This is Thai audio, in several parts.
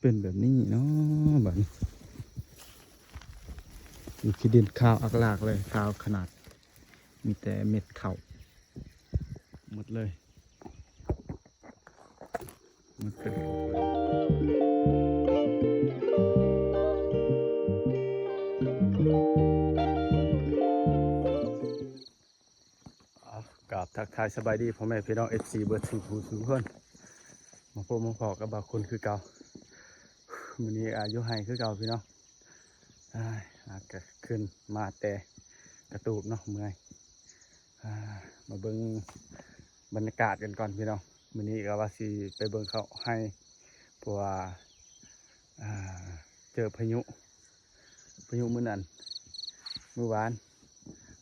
เป็นแบบนี้เนาะแบบนี้อยู่ที่ดินข้าวอักลากเลยข้าวขนาดมีแต่เม็ดข้าวหมดเลยมันเป็นกราบทักทายสบายดีพ่อแม่พี่น้องFCเบิร์ดสู่ผู้สู่เพื่อนมาพบมาพอกับบางคนคือเก่าวันนี้อายุให้คือเก่าพี่น้องอากาศขึ้นมาแต่กระตูบเนาะเมื่อยมาเบิ่งบรรยากาศกันก่อนพี่น้องวันนี้ก็ว่าสิไปเบิ่งเขาให้เพราะว่าเจอพายุมื้อนั้นมื้อวาน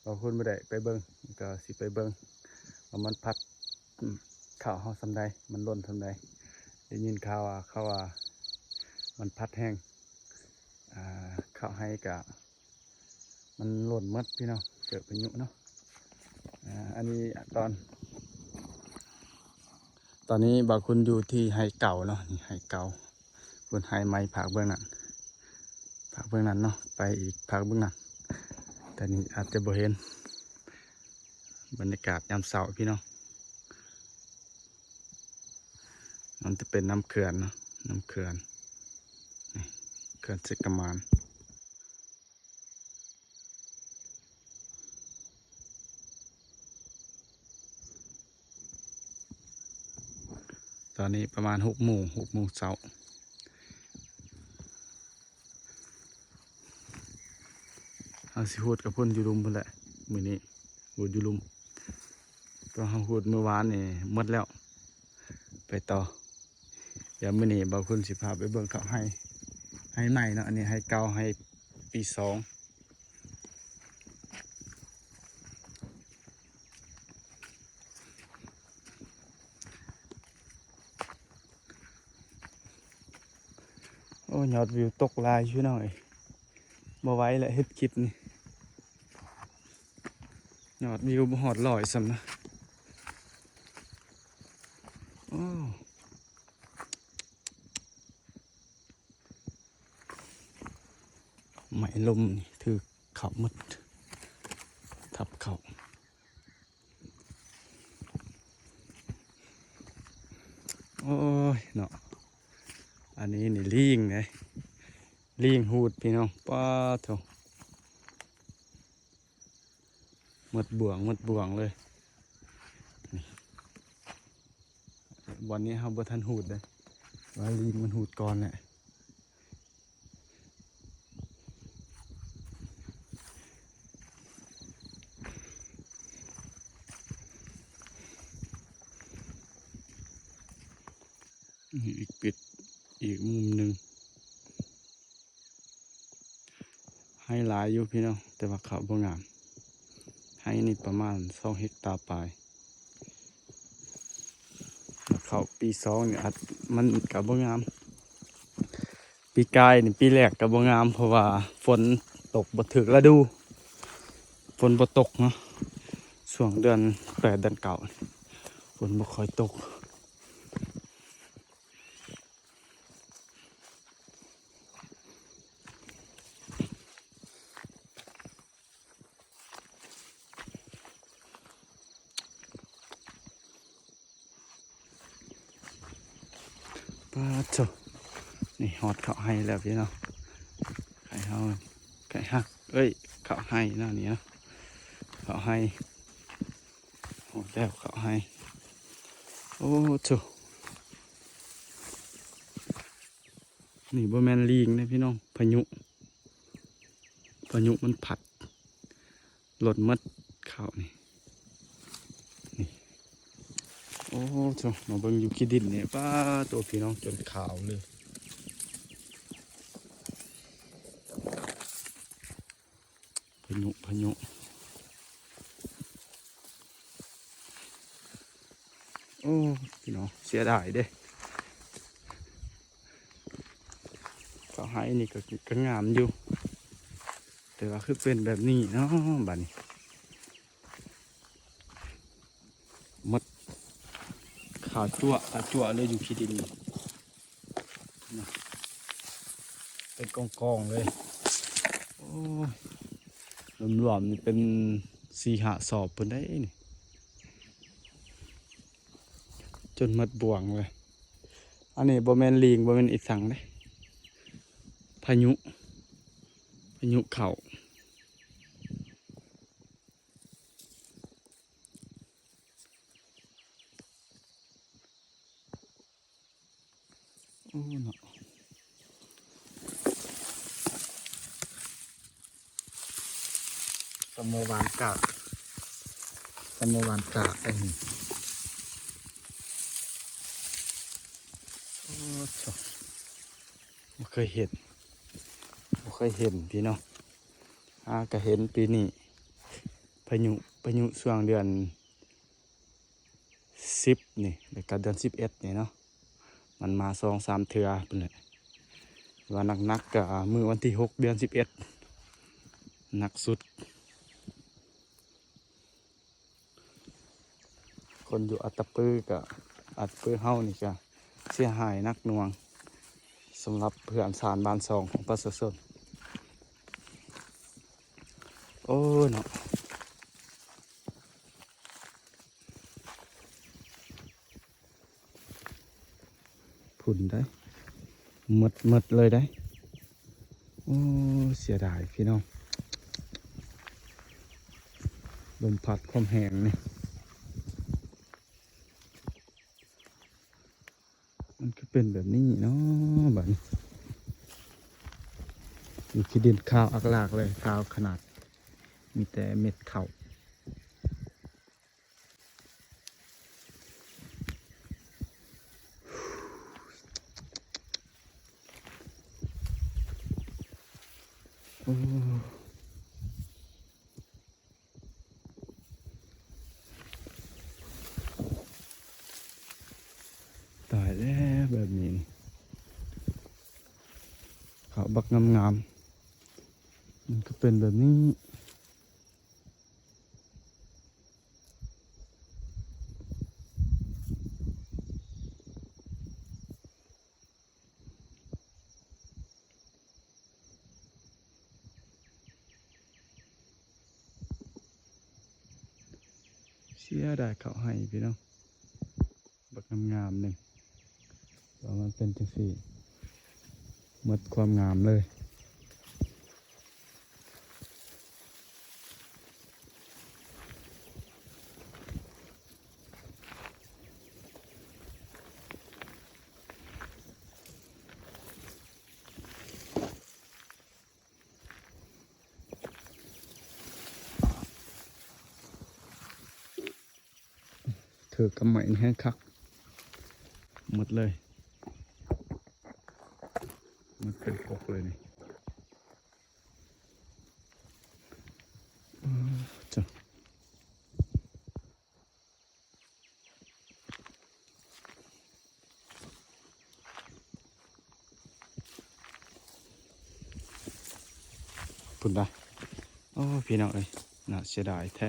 บางคนไม่ได้ไปเบิ่งก็สิไปเบิ่งว่ามันพัดข้าวเฮาสำใดมันล่นสำใดได้ยินข่าวว่าเขาว่ามันพัดแห้งข้าวให้กะมันหล่นมัดพี่น้องเจอพายุเนาะอันนี้ตอนนี้บางคนอยู่ที่ไฮเก่าเนาะนี่ไฮเก่าคนไฮไม้ผักเบื้องนั้นเนาะไปอีกผักเบื้องนั้นแต่นี่อาจจะบ่เห็นบรรยากาศยามเช้าพี่น้องมันจะเป็นน้ำเขื่อนเนาะน้ำเขื่อนนี่เขื่อนสิกมานตอนนี้ประมาณ6 โมงเช้าเอาสิพูดกับเพื่อนอยู่ลุมเพื่อนแหละมื้อนี้พูดอยู่ลุมก็เขาพูดเมื่อวานนี่หมดแล้วไปต่อเดี๋ยวมื้อนี้บางคนสิพาไปเบิ่งเขาให้ใหม่เนาะอันนี้ให้เก่าให้ปี2โอ้ยอดวิวตกลายช่วยหน่อยมาไว้แหละเฮ็ดคลิปนี่ยอดวิวบ่ฮอด100ซ้ำนะโอ้ไหมลมนี่ถือเขาหมดทับเขาโอ้ยเนาะอันนี้นี่ลิงไงลิงหูดพี่น้องป้าเถอะหมดบ่วงเลยวันนี้เขาบ่ทันหูดเลยว่าลิงมันหูดก่อนแหละอีกปิดอีกมุมหนึ่งให้หลายอยู่พี่น้องแต่ว่าเขาบ่งามให้นี่ประมาณ2 เฮกตาร์ปลายเขาปี2เนี่ยมันกับบ่งามปีกายนี่ปีแรกกับบ่งามเพราะว่าฝนตกบ่ถึกฤดูฝนบ่ตกเนาะช่วงเดือน8 เดือน 9ฝนบ่ค่อยตกป้าเจ้านี่ฮอดเขาให้แล้วพี่น้องไก่ฮักเขาให้เนาะนี่เนาะเขาให้ฮอดแล้วเขาให้โอ้เจ้านี่บ่แม่นลิงนะพี่น้องพายุมันผัดหล่นมัดเขานี่โอ้เจ้ามาเบิ่งอยู่ขี้ดินเนี่ยป้าตัวพี่น้องจนขาวเลยพายุโอ้พี่น้องเสียดายเด้เขาให้นี่ก็งามอยู่แต่ว่าคือเป็นแบบนี้เนาะบัดนี้หมดขาจั่วเลยอยู่ขี้ดินนะ เป็นกองๆเลยโอ้ยรวมๆนี่เป็น4-5 สอบเพิ่นได้นี่จนหมดบ่วงเลยอันนี้บ่แม่นลิงบ่แม่นอีสังเด้พายุเข้าโอ้เนาะสมวานกะไอ้นี่โอ้โหบ่เคยเห็นพี่น้องก็เห็นปีนี้พายุช่วงเดือน10นี่แล้วก็เดือน11นี่เนาะมันมา2-3 เทื่อเพิ่นแหละว่านักๆก็มื้อวันที่6 เดือน 11หนักสุดคนอยู่อัตตปือก็อัตตปือเฮานี่ก็เสียหายหนักหน่วงสำหรับเพื่อนสารบ้าน2ของประชาชนโอ้เนาะผุ่นได้หมดเลยได้โอ้เสียดายพี่น้องลมพัดความแห้งนี่มันก็เป็นแบบนี้เนาะแบบนี้มีขี้ดินขาวอักลากเลยขาวขนาดมีแต่เม็ดเข่าโอ้ตายแล้วแบบนี้ขาวบักงามๆมันก็เป็นแบบนี้เสียดายเขาให้พี่น้องบักงามๆหนึ่งว่ามันเป็นจังสี่หมดความงามเลยถือกำไหมแห้งคักหมดเลยมันเป็นกกเลยนี่จ้ะพุ่นได้โอ้พี่น้องเอ้ยน่าเสียดายแท้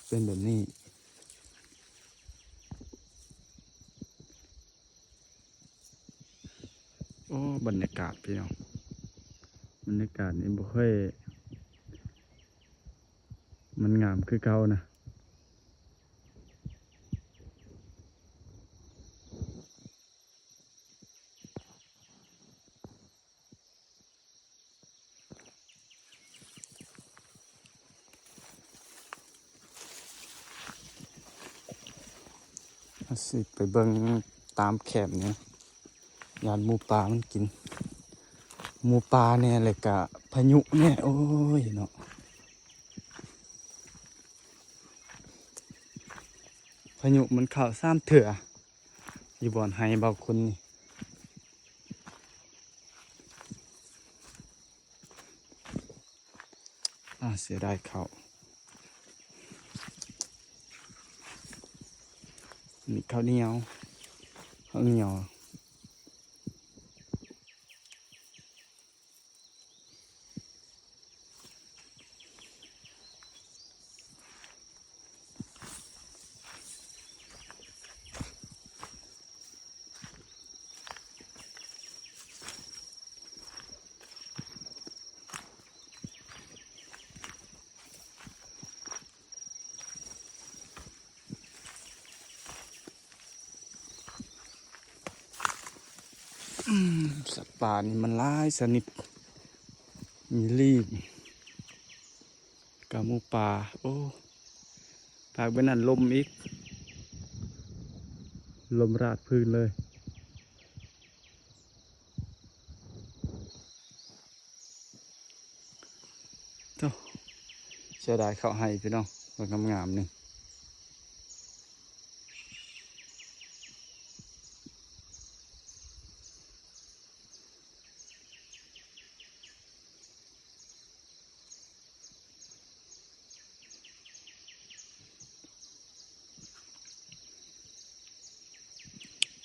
เป็นแบบนี้โอ้บรรยากาศพี่น้องบรรยากาศนี่บ่ค่อยมันงามคือเก่านะสิไปเบิ่งตามแคมเนี่ยยานหมูป่ามันกินหมูป่าเนี่ยเลยกะพายุเนี่ยโอ้ยเนาะพายุมันเข้า3 เถื่ออยู่บ่อนไฮเบาคุณนี่เสียดายเขานี่ข้าวเหนียว สัตว์ป่านี่มันหลายชนิดมีลิงกับหมูป่าโอ้ภาคเป็นนั้นลมอีกลมราดพื้นเลยเจ้าเสียดายเขาให้พี่น้องมันงามๆหนึ่ง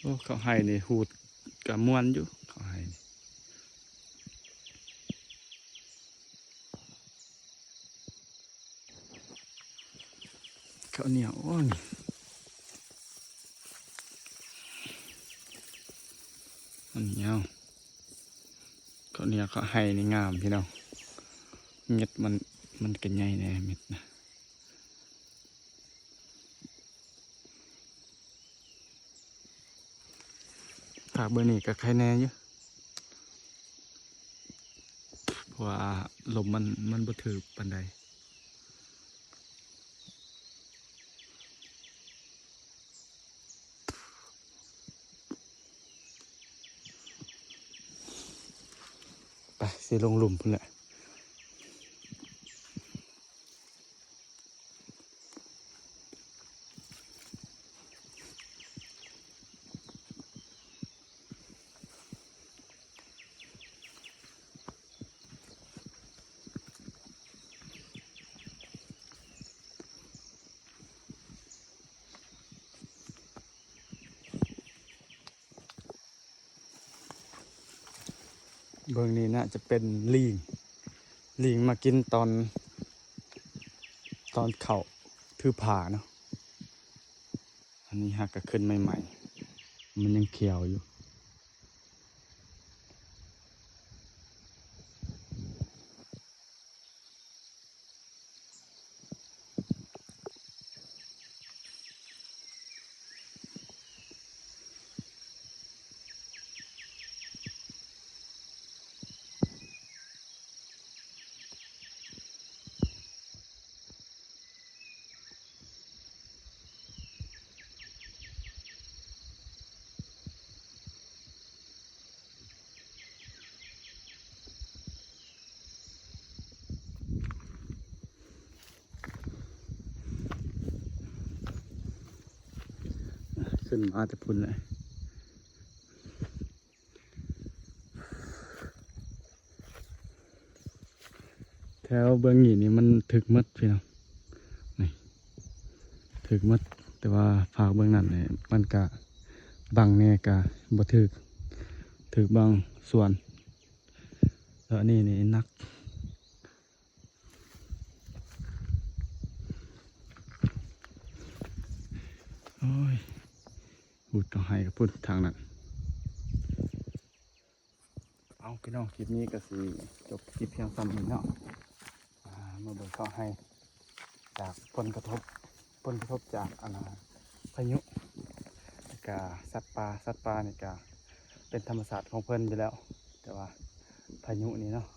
โอ้เขาให้นี่หูดกับมวนอยู่เขาให้ข้าวเหนียวอ้อนข้าวเหนียวข้าวเหนียวเขาให้นี่งามพี่น้องเม็ดมันกันใหญ่แน่เม็ดนะฝากเบอร์นี่กับใครแน่อยู่เพราะว่าลมมันบ่ถือปานใดไปสิลงหลุมพุ่นแหละเบื้องนี้น่าจะเป็นลิงมากินตอนเขาถือผ่าเนาะอันนี้หักก็ขึ้นใหม่ๆมันยังเขียวอยู่ขึ้นมาแต่พุ่นเลยแถวเบื้องนี้นี่มันถึกมัดพี่น้องนี่ถึกมัดแต่ว่าฝากเบื้องนั้นเนี่ยมันกะบังแน่กะบ่ถึกบางส่วนแล้วอันนี้นี่นักโอ้ยพูดต้องให้กับพูดทางนั้นเอาพี่น้องคลิปนี้ก็สิจบคลิปเพียงซ้ำนี้เนาะมาเบิกข้อให้จากผลกระทบจากพายุกับสัตว์ป่านี่ก็เป็นธรรมศาสตร์ของเพิ่นอยู่แล้วแต่ว่าพายุนี้เนาะ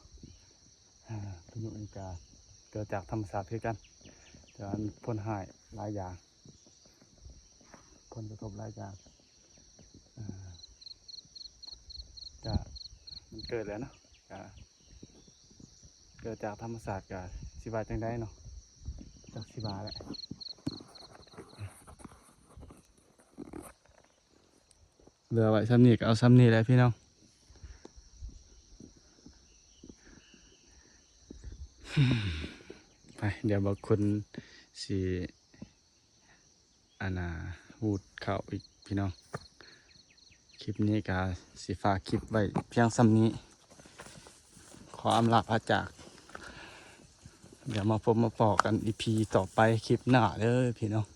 พายุนี่ก็เกิดจากธรรมศาสตร์คือกันแต่ว่าผลหายหลายอย่างผลกระทบหลายอย่างก็มันเกิดแล้วเนาะก็เกิดจากธรรมศาสตร์กับสิบาจังได้เนาะจากสิบาแหละเหลือไว้ซ้ำนี่ก็เอาซ้ำนี่แหละพี่น้องไปเดี๋ยวบางคนสิวูดเข้าอีกพี่น้องคลิปนี้ก็สิฝากคลิปไว้เพียงซ้ำนี้ขออำลาพระจากเดี๋ยวมาพบมาปอกกันอีพีต่อไปคลิปหน้าเด้อพี่น้อง